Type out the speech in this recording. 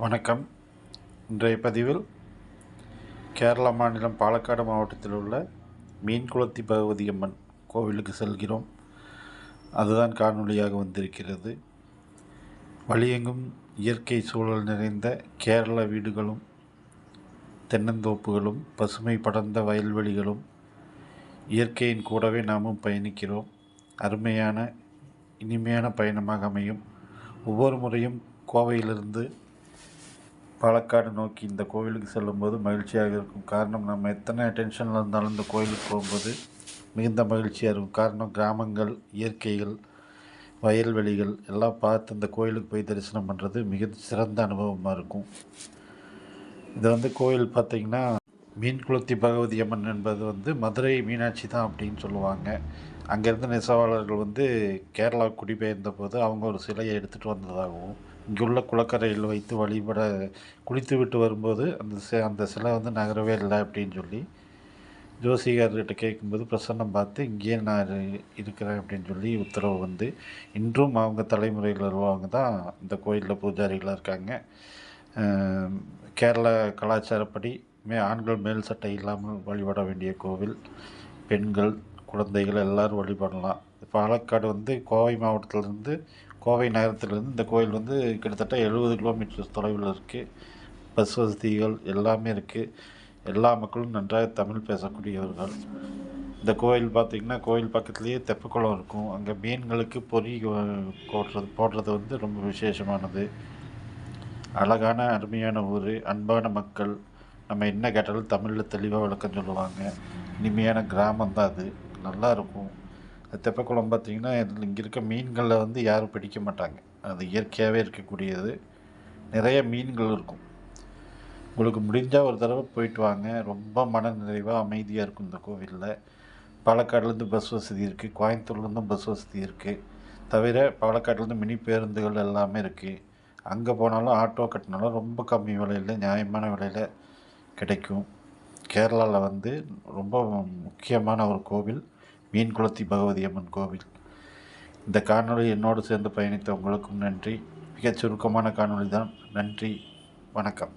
வணக்கம். இன்றைய பதிவில் கேரளா மாநிலம் பாலக்காடு மாவட்டத்தில் உள்ள மீன்குளத்தி பகவதி அம்மன் கோவிலுக்கு செல்கிறோம். அதுதான் காணொளியாக வந்திருக்கிறது. வழியெங்கும் இயற்கை சூழல் நிறைந்த கேரள வீடுகளும் தென்னந்தோப்புகளும் பசுமை படர்ந்த வயல்வெளிகளும் இயற்கையின் கூடவே நாமும் பயணிக்கிறோம். அருமையான இனிமையான பயணமாக அமையும். ஒவ்வொரு முறையும் கோவையிலிருந்து பாலக்காடு நோக்கி இந்த கோவிலுக்கு செல்லும்போது மகிழ்ச்சியாக இருக்கும். காரணம், நம்ம எத்தனை டென்ஷனில் இருந்தாலும் இந்த கோவிலுக்கு போகும்போது மிகுந்த மகிழ்ச்சியாக இருக்கும். காரணம், கிராமங்கள், இயற்கைகள், வயல்வெளிகள் எல்லாம் பார்த்து இந்த கோயிலுக்கு போய் தரிசனம் பண்ணுறது மிக சிறந்த அனுபவமாக இருக்கும். இது கோயில் பார்த்திங்கன்னா, மீன்குளத்தி பகவதி அம்மன் என்பது மதுரை மீனாட்சி தான் அப்படின்னு சொல்லுவாங்க. அங்கேருந்து நெசவாளர்கள் கேரளா குடிபெயர்ந்த போது அவங்க ஒரு சிலையை எடுத்துகிட்டு வந்ததாகவும், இங்குள்ள குளக்கரையில் வைத்து வழிபட குளித்துவிட்டு வரும்போது அந்த சிலை நகரவே இல்லை அப்படின்னு சொல்லி ஜோசிகார்கிட்ட கேட்கும்போது பிரசன்னம் பார்த்து இங்கேயே நான் இருக்கிறேன் அப்படின்னு சொல்லி உத்தரவு இன்றும் அவங்க தலைமுறையில் வருவாங்க தான் இந்த கோயிலில் பூஜாரிகளாக இருக்காங்க. கேரள கலாச்சாரப்படி ஆண்கள் மேல் சட்டை இல்லாமல் வழிபட வேண்டிய கோவில். பெண்கள், குழந்தைகள் எல்லோரும் வழிபடலாம். பாலக்காடு கோவை மாவட்டத்திலேருந்து, கோவை நகரத்திலேருந்து இந்த கோயில் கிட்டத்தட்ட 70 கிலோமீட்டர் தொலைவில் இருக்குது. பஸ் வசதிகள் எல்லாமே இருக்குது. எல்லா மக்களும் நன்றாக தமிழ் பேசக்கூடியவர்கள். இந்த கோயில் பார்த்திங்கன்னா, கோயில் பக்கத்துலேயே தெப்பக்குளம் இருக்கும். அங்கே மீன்களுக்கு பொறி போடுறது ரொம்ப விசேஷமானது. அழகான அருமையான ஊர், அன்பான மக்கள். நம்ம என்ன கேட்டாலும் தமிழில் தெளிவாக விளக்கம் சொல்லுவாங்க. இனிமையான கிராமம் தான் அது. நல்லாயிருக்கும். தெப்பக்குளம் பார்த்திங்கன்னா, இங்கே இருக்க மீன்களில் யாரும் பிடிக்க மாட்டாங்க. அது இயற்கையாகவே இருக்கக்கூடியது. நிறைய மீன்கள் இருக்கும். உங்களுக்கு முடிஞ்சால் ஒரு தடவை போயிட்டு வாங்க. ரொம்ப மன நிறைவாக அமைதியாக இருக்கும் இந்த கோவிலில். பாலக்காடுலேருந்து பஸ் வசதி இருக்குது. கோயம்புத்தூர்லேருந்தும் பஸ் வசதி இருக்குது. தவிர பாலக்காடுலேருந்து மினி பேருந்துகள் எல்லாமே இருக்குது. அங்கே போனாலும் ஆட்டோ கட்டினாலும் ரொம்ப கம்மி விலையில், நியாயமான விலையில் கிடைக்கும். கேரளாவில் ரொம்ப முக்கியமான ஒரு கோவில் மீன்குளத்தி பகவதி அம்மன் கோவில். இந்த காணொளி என்னோடு சேர்ந்து பயணித்த உங்களுக்கும் நன்றி. மிகச் சுருக்கமான காணொளி தான். நன்றி, வணக்கம்.